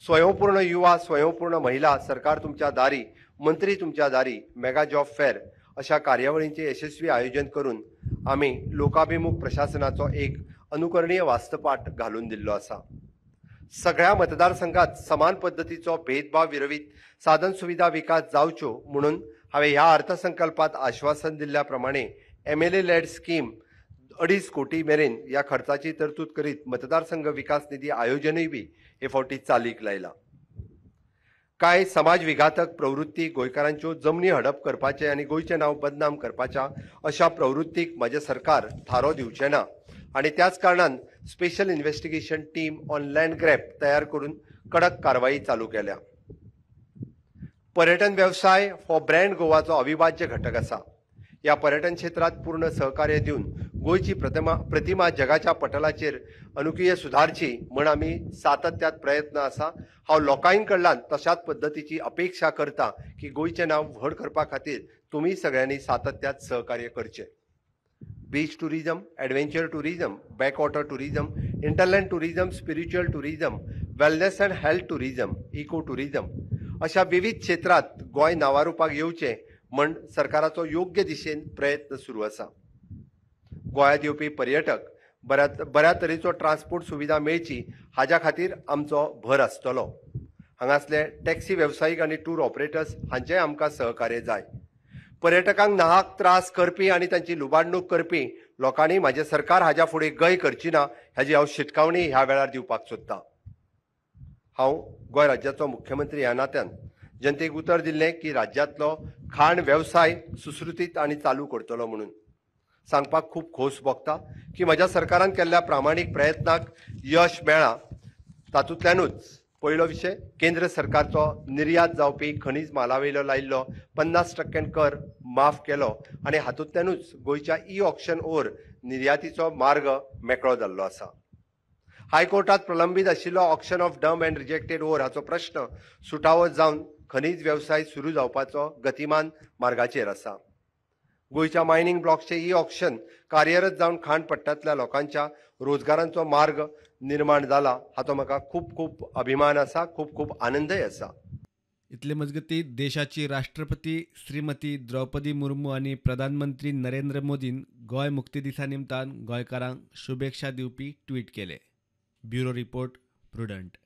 स्वयंपूर्ण युवा, स्वयंपूर्ण महिला, सरकार तुमच्या दारी, मंत्री तुमच्या दारी, मेगा जॉब फेअर अशा कार्यावळींचे यशस्वी आयोजन करून आम्ही लोकाभिमुख प्रशासनाचो एक अनुकरणीय वास्तपाठ घालून दिल्लो आसा। सगळ्या मतदारसंघात समान पद्धतीचो भेदभाव विरवीत साधन सुविधा विकास जावच्यो म्हणून हांवें ह्या अर्थसंकल्पात आश्वासन दिल्ल्या प्रमाणे MLA लेड स्कीम 2.5 कोटी मेरेन ह्या खर्चाची तरतूद करीत मतदारसंघ विकास निधी आयोजनय बी हे फावटी चालीक लायला। कांय समाज विघातक प्रवृत्ती गोंयकारांच्यो जमनी हडप करपाचे आनी गोंयचें नांव बदनाम करपाच्या अशा प्रवृत्तीक म्हजें सरकार थारो दिवचें ना आनी त्याच कारणान special investigation team on land grab तयार करून कडक कारवाई चालू केल्या। पर्यटन व्यवसाय हो ब्रँड गोवाचो अविभाज्य घटक आसा। ह्या पर्यटन क्षेत्रात पूर्ण सहकार्य दिवन गोंयची प्रतिमा जगाच्या पटलाचेर अनुकीय सुधारची म्हण आमी सातत्यात प्रयत्न आसा। हांव लोकां कडल्यान तशाच पद्धतीची अपेक्षा करता की गोंयचें नांव व्हड करपा खातीर तुमी सगळ्यांनी सातत्यात सहकार्य करचें। Beach tourism, adventure tourism, backwater tourism, interland tourism, spiritual tourism, wellness and health tourism, eco tourism अशा विविध क्षेत्रात गोंय नावारूपाक येवचें म्हण सरकाराचो योग्य दिशेन प्रयत्न सुरू आसा। गोंयांत येवपी पर्यटक बऱ्या तरेचो ट्रान्सपोर्ट सुविधा मेळची हाच्या खातीर आमचो भर आसतलो। हांगासले टॅक्सी वेवसायीक आनी टूर ऑपरेटर्स हांचेय आमकां सहकार्य जाय। पर्यटकांक नाहक त्रास करपी आनी तांची लुबाडणूक करपी लोकांनी म्हाजें सरकार हाच्या फुडें गय करची ना हाची हांव शिटकावणी ह्या वेळार दिवपाक सोदतां। हांव गोंय राज्याचो मुख्यमंत्री ह्या नात्यान जनतेक उतर दिल्लें की राज्यांतलो खाण वेवसाय सुसृतीत आनी चालू करतलो म्हणून सांगपाक खूब खोस भोगता की म्हज्या सरकारान केल्ल्या प्रामाणीक प्रयत्नाक यश मेळ्ळां। तातूंतल्यानूच पयलो विशय केंद्र सरकारचो निर्यात जावपी खनीज मालावयलो लायिल्लो 50% कर माफ केलो आनी हातूंतल्यानूच गोंयच्या ऑक्शन ओर निर्यातीचो मार्ग मेकळो जाल्लो आसा। हायकोर्टात प्रलंबीत आशिल्लो ऑक्शन ऑफ डम अँड रिजेक्टेड ओर हाचो प्रश्न सुटावो जावन खनीज वेवसाय सुरू जावपाचो गतिमान मार्गाचेर आसा। गोंयच्या मायनिंग ब्लॉक्सचे ऑक्शन कार्यरत जावन खाण पट्ट्यांतल्या लोकांच्या रोजगारांचो मार्ग निर्माण जाला हाचो म्हाका खूब खूब अभिमान आसा, खूब खूब आनंदय आसा। इतले मजगती देशाची राष्ट्रपती श्रीमती द्रौपदी मुर्मू आणि प्रधानमंत्री नरेंद्र मोदीन गोंय मुक्ती दिसा निमतान गोंयकारांक शुभेच्छा दिवपी ट्वीट केले। Bureau report, prudent.